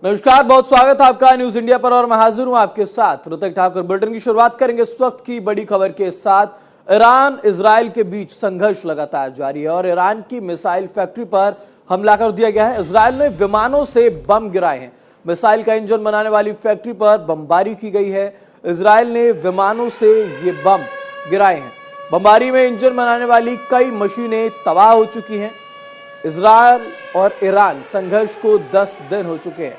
नमस्कार, बहुत स्वागत है आपका न्यूज इंडिया पर और मैं हाजिर हूं आपके साथ ऋतिक ठाकुर। बुलेटिन की शुरुआत करेंगे इस वक्त की बड़ी खबर के साथ। ईरान इजराइल के बीच संघर्ष लगातार जारी है और ईरान की मिसाइल फैक्ट्री पर हमला कर दिया गया है। इजराइल ने विमानों से बम गिराए हैं। मिसाइल का इंजन बनाने वाली फैक्ट्री पर बमबारी की गई है। इजराइल ने विमानों से ये बम गिराए हैं। बमबारी में इंजन बनाने वाली कई मशीनें तबाह हो चुकी हैं। इजराइल और ईरान संघर्ष को 10 दिन हो चुके हैं।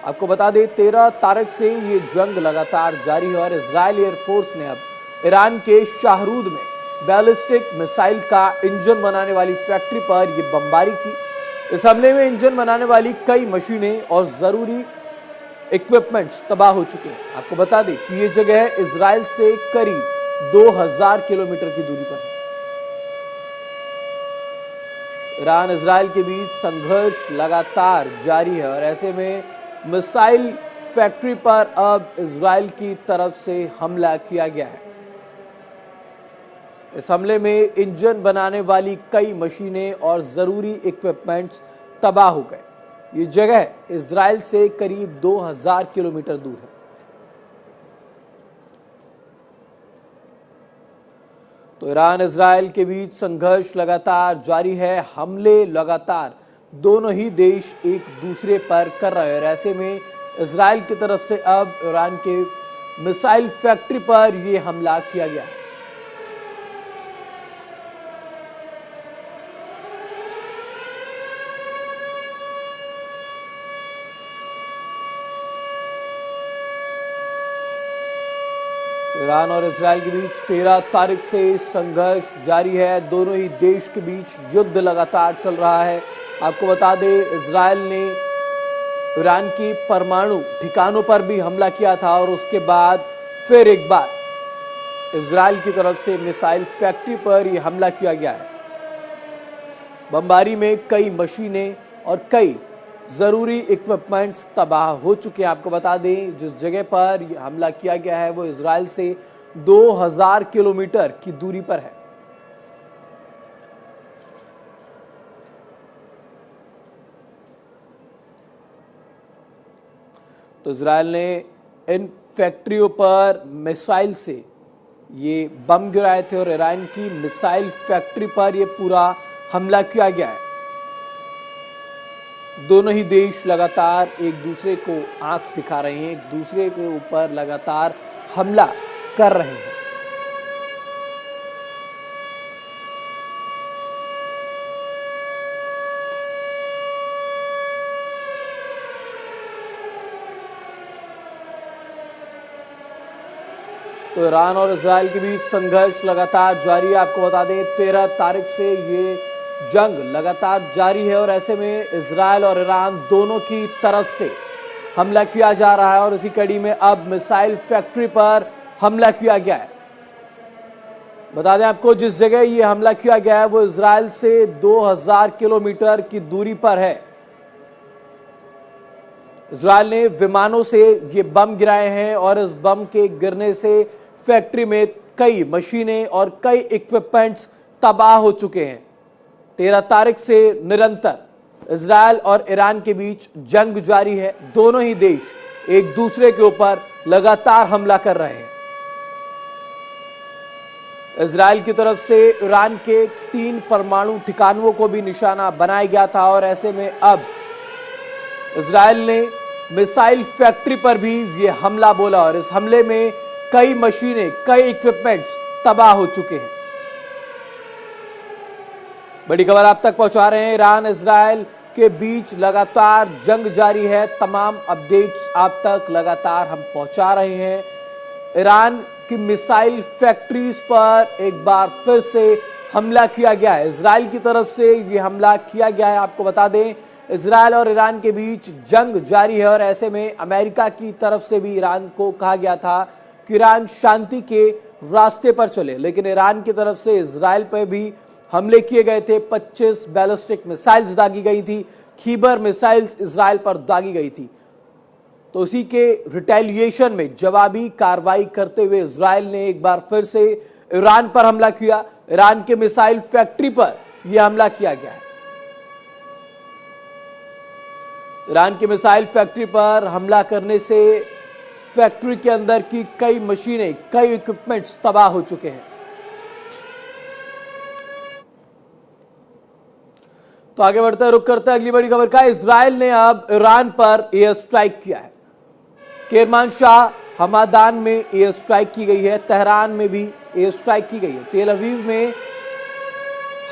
आपको बता दें 13 तारीख से ये जंग लगातार जारी है और इजराइल एयरफोर्स ने अब ईरान के शाहरूद में बैलिस्टिक मिसाइल का इंजन बनाने वाली फैक्ट्री पर यह बमबारी की। इस हमले में इंजन बनाने वाली कई मशीनें और जरूरी इक्विपमेंट्स तबाह हो चुके हैं। आपको बता दें कि ये जगह इजराइल से करीब 2000 किलोमीटर की दूरी पर है। ईरान इजराइल के बीच संघर्ष लगातार जारी है और ऐसे में मिसाइल फैक्ट्री पर अब इजराइल की तरफ से हमला किया गया है। इस हमले में इंजन बनाने वाली कई मशीनें और जरूरी इक्विपमेंट्स तबाह हो गए। ये जगह इजराइल से करीब 2000 किलोमीटर दूर है। तो ईरान इजराइल के बीच संघर्ष लगातार जारी है। हमले लगातार दोनों ही देश एक दूसरे पर कर रहे हैं और ऐसे में इजराइल की तरफ से अब ईरान के मिसाइल फैक्ट्री पर यह हमला किया गया। ईरान और इजराइल के बीच 13 तारीख से संघर्ष जारी है। दोनों ही देश के बीच युद्ध लगातार चल रहा है। आपको बता दें इजराइल ने ईरान की परमाणु ठिकानों पर भी हमला किया था और उसके बाद फिर एक बार इजराइल की तरफ से मिसाइल फैक्ट्री पर यह हमला किया गया है। बमबारी में कई मशीनें और कई जरूरी इक्विपमेंट्स तबाह हो चुके हैं। आपको बता दें जिस जगह पर यह हमला किया गया है वो इजराइल से 2000 किलोमीटर की दूरी पर है। तो इजराइल ने इन फैक्ट्रियों पर मिसाइल से ये बम गिराए थे और ईरान की मिसाइल फैक्ट्री पर ये पूरा हमला किया गया है। दोनों ही देश लगातार एक दूसरे को आंख दिखा रहे हैं, एक दूसरे के ऊपर लगातार हमला कर रहे हैं। तो ईरान और इजराइल के बीच संघर्ष लगातार जारी है। आपको बता दें 13 तारीख से ये जंग लगातार जारी है और ऐसे में इजराइल और ईरान दोनों की तरफ से हमला किया जा रहा है और इसी कड़ी में अब मिसाइल फैक्ट्री पर हमला किया गया है। बता दें आपको जिस जगह ये हमला किया गया है वो इजराइल से 2000 किलोमीटर की दूरी पर है। इजराइल ने विमानों से ये बम गिराए हैं और इस बम के गिरने से फैक्ट्री में कई मशीनें और कई इक्विपमेंट्स तबाह हो चुके हैं। 13 तारीख से निरंतर इजराइल और ईरान के बीच जंग जारी है। दोनों ही देश एक दूसरे के ऊपर लगातार हमला कर रहे हैं। इजराइल की तरफ से ईरान के 3 परमाणु ठिकानों को भी निशाना बनाया गया था और ऐसे में अब इजराइल ने मिसाइल फैक्ट्री पर भी यह हमला बोला और इस हमले में कई मशीनें, कई इक्विपमेंट्स तबाह हो चुके हैं। बड़ी खबर आप तक पहुंचा रहे हैं। ईरान इजराइल के बीच लगातार जंग जारी है। तमाम अपडेट्स आप तक लगातार हम पहुंचा रहे हैं। ईरान की मिसाइल फैक्ट्रीज पर एक बार फिर से हमला किया गया है। इजराइल की तरफ से यह हमला किया गया है। आपको बता दें इजराइल और ईरान के बीच जंग जारी है और ऐसे में अमेरिका की तरफ से भी ईरान को कहा गया था कि ईरान शांति के रास्ते पर चले, लेकिन ईरान की तरफ से इजराइल पर भी हमले किए गए थे। 25 बैलिस्टिक मिसाइल्स दागी गई थी, खीबर मिसाइल्स इजराइल पर दागी गई थी। तो उसी के रिटेलिएशन में जवाबी कार्रवाई करते हुए इजराइल ने एक बार फिर से ईरान पर हमला किया। ईरान के मिसाइल फैक्ट्री पर यह हमला किया गया है। ईरान की मिसाइल फैक्ट्री पर हमला करने से फैक्ट्री के अंदर की कई मशीनें, कई इक्विपमेंट्स तबाह हो चुके हैं। तो आगे बढ़ते रुक करते हैं अगली बड़ी खबर का। इजराइल ने अब ईरान पर एयर स्ट्राइक किया है। केरमानशाह हमादान में एयर स्ट्राइक की गई है, तेहरान में भी एयर स्ट्राइक की गई है। तेल अवीव में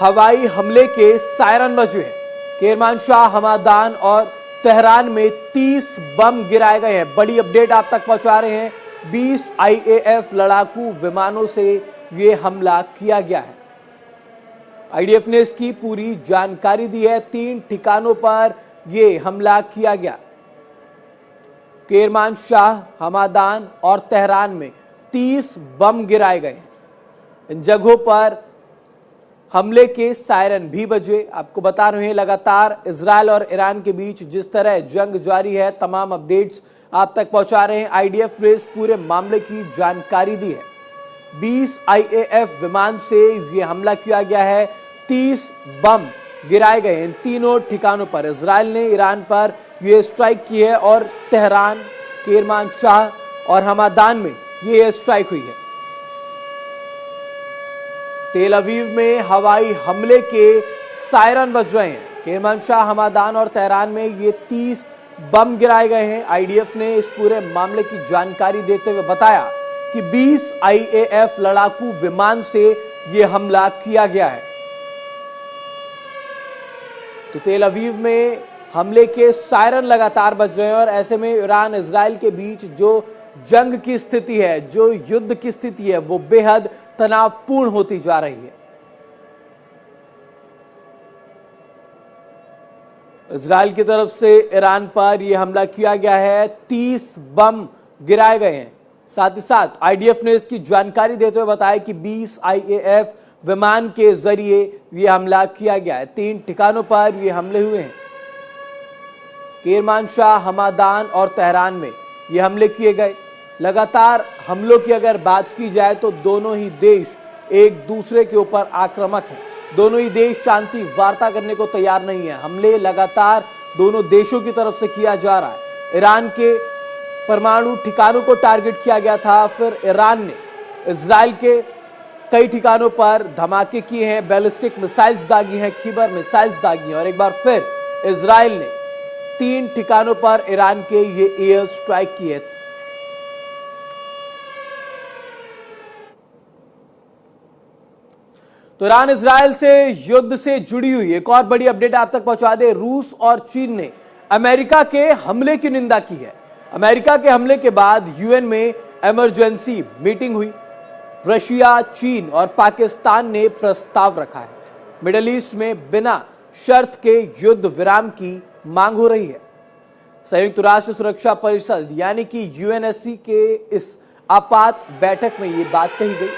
हवाई हमले के सायरन बजे हैं। केरमानशाह, हमादान और तेहरान में 30 बम गिराए गए हैं। बड़ी अपडेट आप तक पहुंचा रहे हैं। 20 IAF लड़ाकू विमानों से यह हमला किया गया है। IDF ने इसकी पूरी जानकारी दी है। 3 ठिकानों पर यह हमला किया गया। केरमानशाह, हमादान और तेहरान में 30 बम गिराए गए हैं। इन जगहों पर हमले के सायरन भी बजे। आपको बता रहे हैं लगातार इजराइल और ईरान के बीच जिस तरह जंग जारी है, तमाम अपडेट्स आप तक पहुंचा रहे हैं। IDF ने इस पूरे मामले की जानकारी दी है। 20 IAF विमान से यह हमला किया गया है। 30 बम गिराए गए इन तीनों ठिकानों पर। इजराइल ने ईरान पर यह स्ट्राइक की है और तेहरान, केरमानशाह और हमादान में यह स्ट्राइक हुई है। तेल अवीव में हवाई हमले के सायरन बज रहे हैं। केरमानशाह, हमादान और तेहरान में ये 30 बम गिराए गए हैं। IDF ने इस पूरे मामले की जानकारी देते हुए बताया कि 20 IAF लड़ाकू विमान से यह हमला किया गया है। तो तेल अवीव में हमले के सायरन लगातार बज रहे हैं और ऐसे में ईरान इजराइल के बीच जो जंग की स्थिति है, जो युद्ध की स्थिति है, वो बेहद तनावपूर्ण होती जा रही है। इजराइल की तरफ से ईरान पर यह हमला किया गया है। 30 बम गिराए गए हैं। साथ ही साथ IDF ने इसकी जानकारी देते हुए बताया कि 20 IAF विमान के जरिए यह हमला किया गया है। 3 ठिकानों पर यह हमले हुए हैं। केरमानशाह, हमादान और तेहरान में यह हमले किए गए। लगातार हमलों की अगर बात की जाए तो दोनों ही देश एक दूसरे के ऊपर आक्रामक हैं। दोनों ही देश शांति वार्ता करने को तैयार नहीं है। हमले लगातार दोनों देशों की तरफ से किया जा रहा है। ईरान के परमाणु ठिकानों को टारगेट किया गया था, फिर ईरान ने इजराइल के कई ठिकानों पर धमाके किए हैं, बैलिस्टिक मिसाइल्स दागी हैं, खीबर मिसाइल्स दागी हैं और एक बार फिर इजराइल ने 3 ठिकानों पर ईरान के ये एयर स्ट्राइक की है। तो ईरान इजराइल से युद्ध से जुड़ी हुई एक और बड़ी अपडेट आप तक पहुंचा दे। रूस और चीन ने अमेरिका के हमले की निंदा की है। अमेरिका के हमले के बाद UN में इमरजेंसी मीटिंग हुई। रशिया, चीन और पाकिस्तान ने प्रस्ताव रखा है। मिडिल ईस्ट में बिना शर्त के युद्ध विराम की मांग हो रही है। संयुक्त राष्ट्र सुरक्षा परिषद यानी कि UNSC के इस आपात बैठक में ये बात कही गई।